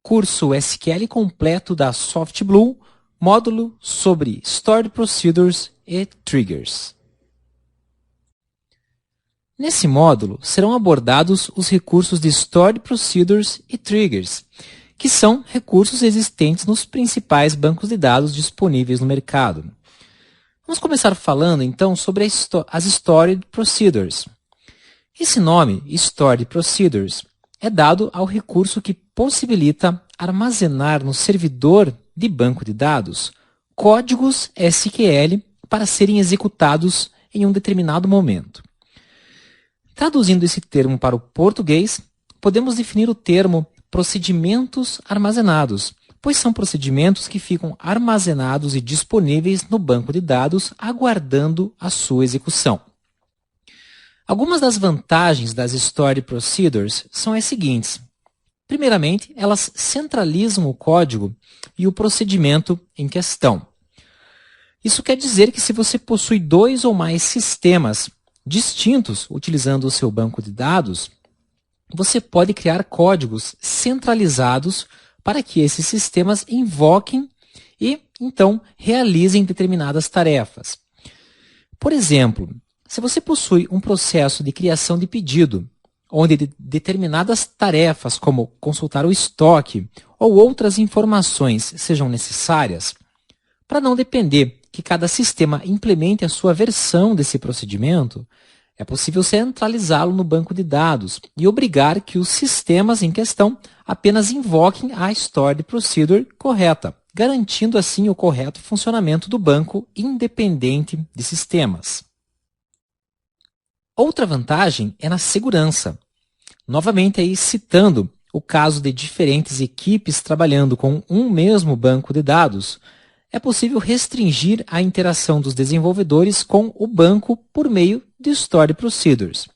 curso SQL completo da SoftBlue, módulo sobre Stored Procedures e Triggers. Nesse módulo, serão abordados os recursos de Stored Procedures e Triggers, que são recursos existentes nos principais bancos de dados disponíveis no mercado. Vamos começar falando, então, sobre as Stored Procedures. Esse nome, Stored Procedures, é dado ao recurso que possibilita armazenar no servidor de banco de dados códigos SQL para serem executados em um determinado momento. Traduzindo esse termo para o português, podemos definir o termo procedimentos armazenados, pois são procedimentos que ficam armazenados e disponíveis no banco de dados, aguardando a sua execução. Algumas das vantagens das Stored Procedures são as seguintes. Primeiramente, elas centralizam o código e o procedimento em questão. Isso quer dizer que se você possui 2 ou mais sistemas distintos utilizando o seu banco de dados, você pode criar códigos centralizados para que esses sistemas invoquem e, então, realizem determinadas tarefas. Por exemplo, se você possui um processo de criação de pedido, onde determinadas tarefas, como consultar o estoque ou outras informações sejam necessárias, para não depender que cada sistema implemente a sua versão desse procedimento, é possível centralizá-lo no banco de dados e obrigar que os sistemas em questão apenas invoquem a Stored Procedure correta, garantindo assim o correto funcionamento do banco independente de sistemas. Outra vantagem é na segurança. Novamente aí citando o caso de diferentes equipes trabalhando com um mesmo banco de dados, é possível restringir a interação dos desenvolvedores com o banco por meio de Stored Procedures.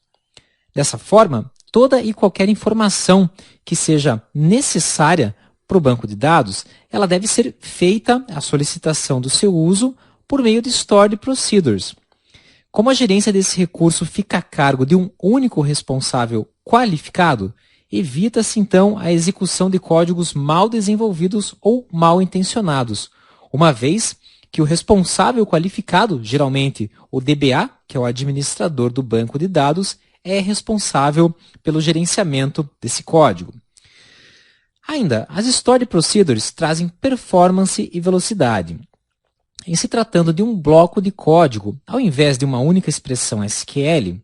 Dessa forma, toda e qualquer informação que seja necessária para o banco de dados, ela deve ser feita a solicitação do seu uso por meio de Stored Procedures. Como a gerência desse recurso fica a cargo de um único responsável qualificado, evita-se então a execução de códigos mal desenvolvidos ou mal intencionados, uma vez que o responsável qualificado, geralmente o DBA, que é o administrador do banco de dados, é responsável pelo gerenciamento desse código. Ainda, as Stored Procedures trazem performance e velocidade. Em se tratando de um bloco de código, ao invés de uma única expressão SQL,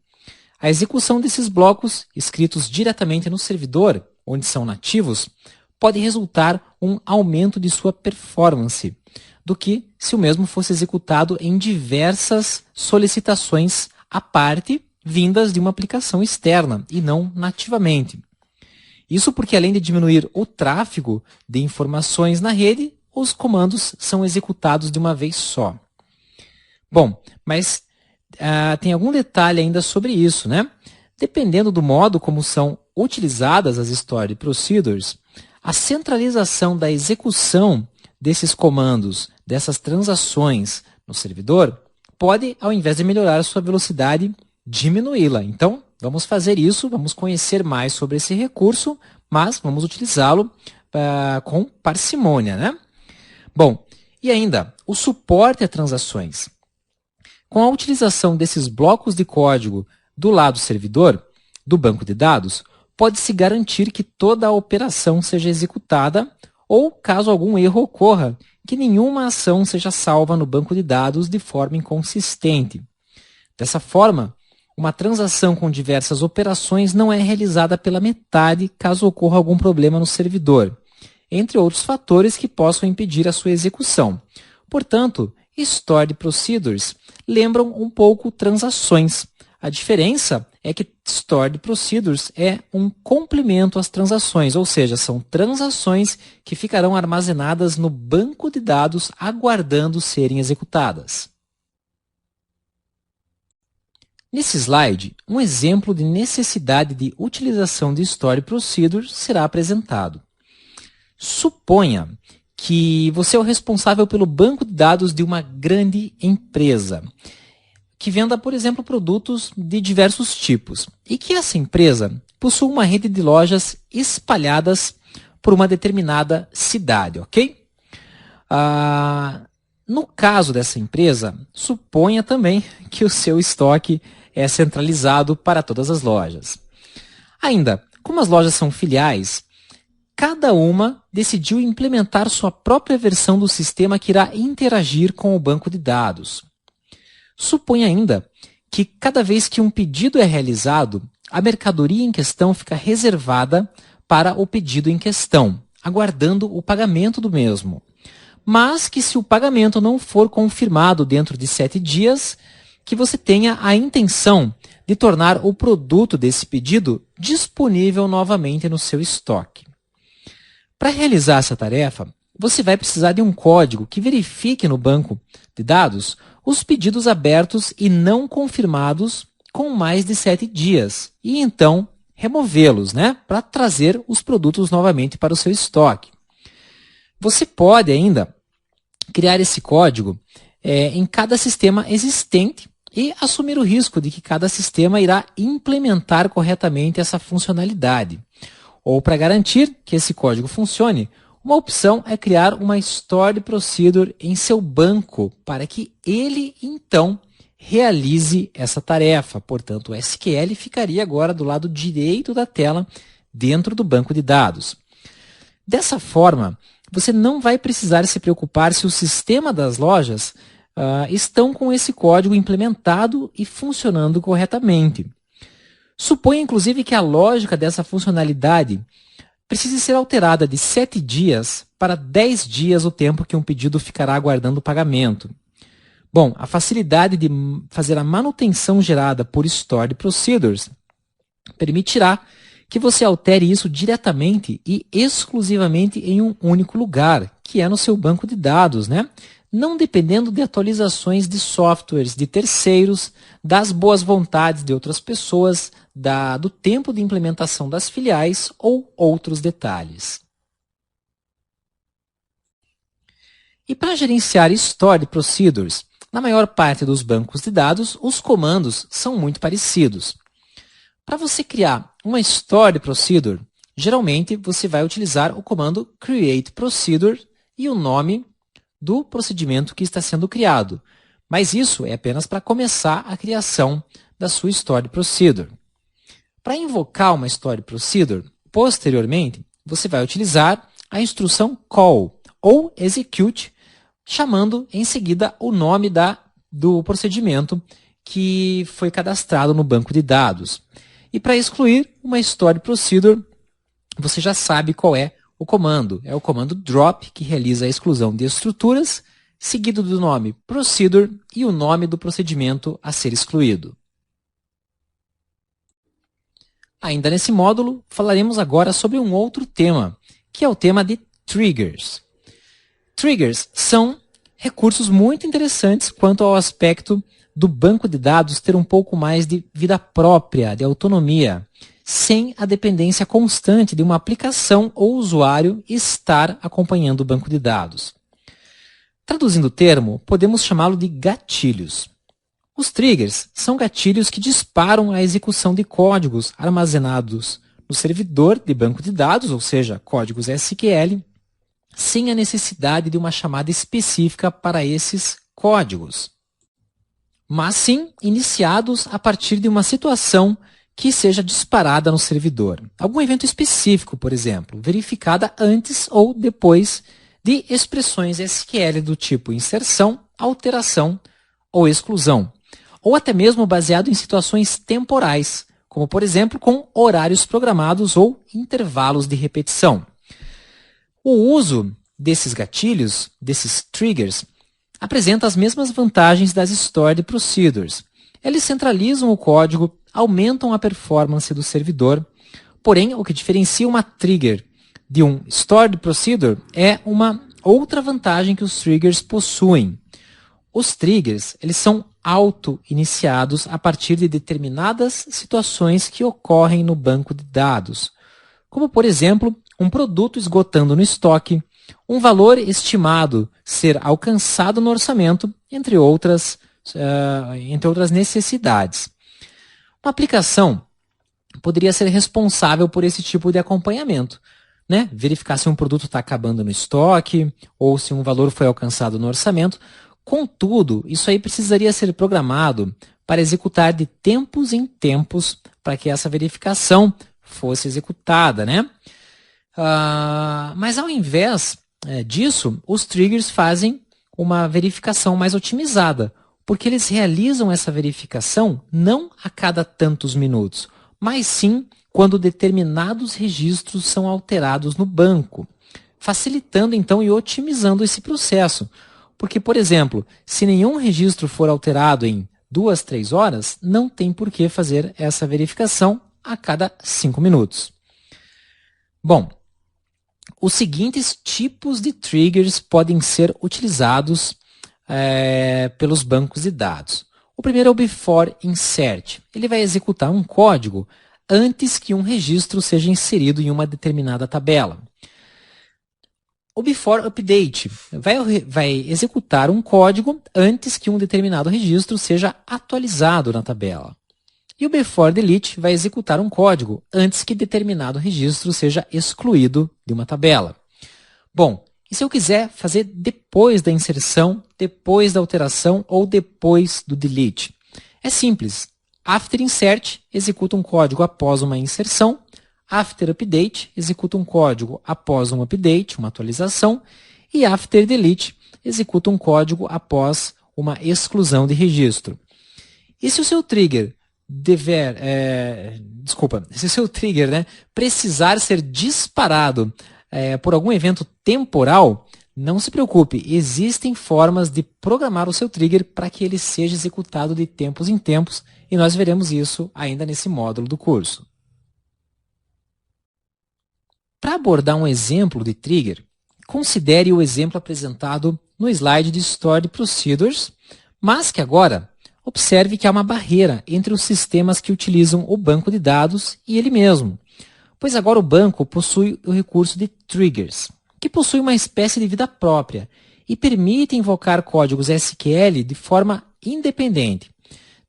a execução desses blocos, escritos diretamente no servidor, onde são nativos, pode resultar um aumento de sua performance, do que se o mesmo fosse executado em diversas solicitações à parte, vindas de uma aplicação externa e não nativamente. Isso porque, além de diminuir o tráfego de informações na rede, os comandos são executados de uma vez só. Bom, mas tem algum detalhe ainda sobre isso, né? Dependendo do modo como são utilizadas as Stored Procedures, a centralização da execução desses comandos, dessas transações no servidor, pode, ao invés de melhorar a sua velocidade, diminuí-la. Então, vamos fazer isso, vamos conhecer mais sobre esse recurso, mas vamos utilizá-lo com parcimônia, né? Bom, e ainda, o suporte a transações. Com a utilização desses blocos de código do lado servidor, do banco de dados, pode-se garantir que toda a operação seja executada ou, caso algum erro ocorra, que nenhuma ação seja salva no banco de dados de forma inconsistente. Dessa forma, uma transação com diversas operações não é realizada pela metade caso ocorra algum problema no servidor, entre outros fatores que possam impedir a sua execução. Portanto, Stored Procedures lembram um pouco transações. A diferença é que Stored Procedures é um complemento às transações, ou seja, são transações que ficarão armazenadas no banco de dados aguardando serem executadas. Nesse slide, um exemplo de necessidade de utilização de Stored Procedures será apresentado. Suponha que você é o responsável pelo banco de dados de uma grande empresa que venda, por exemplo, produtos de diversos tipos e que essa empresa possui uma rede de lojas espalhadas por uma determinada cidade, ok? No caso dessa empresa, suponha também que o seu estoque é centralizado para todas as lojas. Ainda, como as lojas são filiais, cada uma decidiu implementar sua própria versão do sistema que irá interagir com o banco de dados. Suponha ainda que cada vez que um pedido é realizado, a mercadoria em questão fica reservada para o pedido em questão, aguardando o pagamento do mesmo. Mas que se o pagamento não for confirmado dentro de 7 dias, que você tenha a intenção de tornar o produto desse pedido disponível novamente no seu estoque. Para realizar essa tarefa, você vai precisar de um código que verifique no banco de dados os pedidos abertos e não confirmados com mais de 7 dias e então removê-los, para trazer os produtos novamente para o seu estoque. Você pode ainda criar esse código em cada sistema existente e assumir o risco de que cada sistema irá implementar corretamente essa funcionalidade. Ou para garantir que esse código funcione, uma opção é criar uma Stored Procedure em seu banco para que ele, então, realize essa tarefa. Portanto, o SQL ficaria agora do lado direito da tela, dentro do banco de dados. Dessa forma, você não vai precisar se preocupar se o sistema das lojas estão com esse código implementado e funcionando corretamente. Suponha, inclusive, que a lógica dessa funcionalidade precise ser alterada de 7 dias para 10 dias o tempo que um pedido ficará aguardando o pagamento. Bom, a facilidade de fazer a manutenção gerada por Stored Procedures permitirá que você altere isso diretamente e exclusivamente em um único lugar, que é no seu banco de dados, não dependendo de atualizações de softwares de terceiros, das boas vontades de outras pessoas, do tempo de implementação das filiais ou outros detalhes. E para gerenciar Stored Procedures, na maior parte dos bancos de dados, os comandos são muito parecidos. Para você criar uma Stored Procedure, geralmente você vai utilizar o comando Create Procedure e o nome do procedimento que está sendo criado. Mas isso é apenas para começar a criação da sua Stored Procedure. Para invocar uma Stored Procedure, posteriormente, você vai utilizar a instrução call ou execute, chamando em seguida o nome do procedimento que foi cadastrado no banco de dados. E para excluir uma Stored Procedure, você já sabe qual é o comando. É o comando drop, que realiza a exclusão de estruturas, seguido do nome procedure e o nome do procedimento a ser excluído. Ainda nesse módulo, falaremos agora sobre um outro tema, que é o tema de triggers. Triggers são recursos muito interessantes quanto ao aspecto do banco de dados ter um pouco mais de vida própria, de autonomia, sem a dependência constante de uma aplicação ou usuário estar acompanhando o banco de dados. Traduzindo o termo, podemos chamá-lo de gatilhos. Os triggers são gatilhos que disparam a execução de códigos armazenados no servidor de banco de dados, ou seja, códigos SQL, sem a necessidade de uma chamada específica para esses códigos, mas sim iniciados a partir de uma situação que seja disparada no servidor. Algum evento específico, por exemplo, verificada antes ou depois de expressões SQL do tipo inserção, alteração ou exclusão, ou até mesmo baseado em situações temporais, como por exemplo com horários programados ou intervalos de repetição. O uso desses gatilhos, desses triggers, apresenta as mesmas vantagens das Stored Procedures. Eles centralizam o código, aumentam a performance do servidor, porém o que diferencia uma trigger de um Stored Procedure é uma outra vantagem que os triggers possuem. Os triggers, eles são auto-iniciados a partir de determinadas situações que ocorrem no banco de dados, como por exemplo, um produto esgotando no estoque, um valor estimado ser alcançado no orçamento, entre outras necessidades. Uma aplicação poderia ser responsável por esse tipo de acompanhamento, né? Verificar se um produto está acabando no estoque ou se um valor foi alcançado no orçamento. Contudo, isso aí precisaria ser programado para executar de tempos em tempos para que essa verificação fosse executada, né? Mas ao invés disso, os triggers fazem uma verificação mais otimizada, porque eles realizam essa verificação não a cada tantos minutos, mas sim quando determinados registros são alterados no banco, facilitando então e otimizando esse processo. Porque, por exemplo, se nenhum registro for alterado em 2, 3 horas, não tem por que fazer essa verificação a cada 5 minutos. Bom, os seguintes tipos de triggers podem ser utilizados pelos bancos de dados. O primeiro é o before insert. Ele vai executar um código antes que um registro seja inserido em uma determinada tabela. O before update vai executar um código antes que um determinado registro seja atualizado na tabela. E o before delete vai executar um código antes que determinado registro seja excluído de uma tabela. Bom, e se eu quiser fazer depois da inserção, depois da alteração ou depois do delete? É simples. After insert executa um código após uma inserção. After update executa um código após um update, uma atualização. E after delete executa um código após uma exclusão de registro. E se o seu trigger se o seu trigger precisar ser disparado por algum evento temporal, não se preocupe, existem formas de programar o seu trigger para que ele seja executado de tempos em tempos, e nós veremos isso ainda nesse módulo do curso. Para abordar um exemplo de trigger, considere o exemplo apresentado no slide de Stored Procedures, mas que agora observe que há uma barreira entre os sistemas que utilizam o banco de dados e ele mesmo, pois agora o banco possui o recurso de triggers, que possui uma espécie de vida própria e permite invocar códigos SQL de forma independente,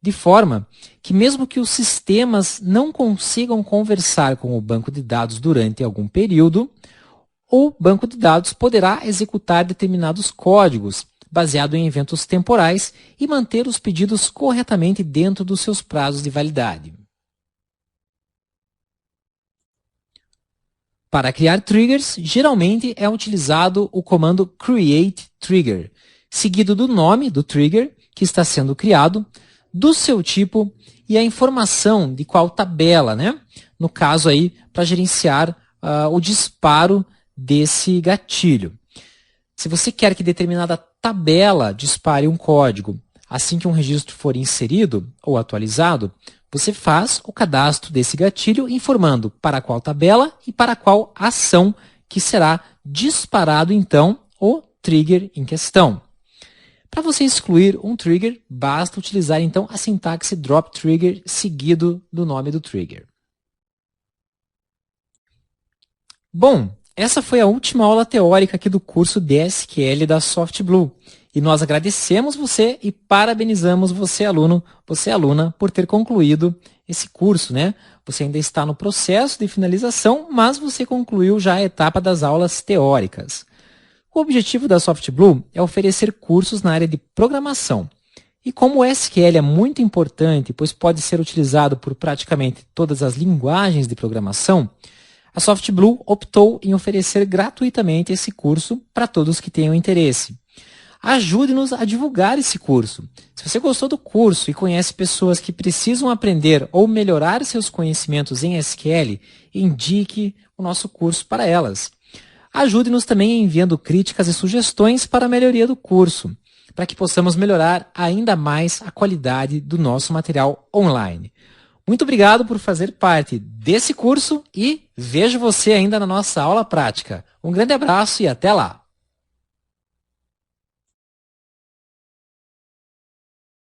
de forma que mesmo que os sistemas não consigam conversar com o banco de dados durante algum período, o banco de dados poderá executar determinados códigos baseado em eventos temporais e manter os pedidos corretamente dentro dos seus prazos de validade. Para criar triggers, geralmente é utilizado o comando createTrigger, seguido do nome do trigger que está sendo criado, do seu tipo e a informação de qual tabela, no caso aí, para gerenciar o disparo desse gatilho. Se você quer que determinada tabela dispare um código assim que um registro for inserido ou atualizado, você faz o cadastro desse gatilho informando para qual tabela e para qual ação que será disparado então o trigger em questão. Para você excluir um trigger, basta utilizar então a sintaxe drop trigger seguido do nome do trigger. Bom, essa foi a última aula teórica aqui do curso de SQL da SoftBlue. E nós agradecemos você e parabenizamos você, aluno, você, aluna, por ter concluído esse curso, Você ainda está no processo de finalização, mas você concluiu já a etapa das aulas teóricas. O objetivo da SoftBlue é oferecer cursos na área de programação. E como o SQL é muito importante, pois pode ser utilizado por praticamente todas as linguagens de programação, a SoftBlue optou em oferecer gratuitamente esse curso para todos que tenham interesse. Ajude-nos a divulgar esse curso. Se você gostou do curso e conhece pessoas que precisam aprender ou melhorar seus conhecimentos em SQL, indique o nosso curso para elas. Ajude-nos também enviando críticas e sugestões para a melhoria do curso, para que possamos melhorar ainda mais a qualidade do nosso material online. Muito obrigado por fazer parte desse curso e vejo você ainda na nossa aula prática. Um grande abraço e até lá!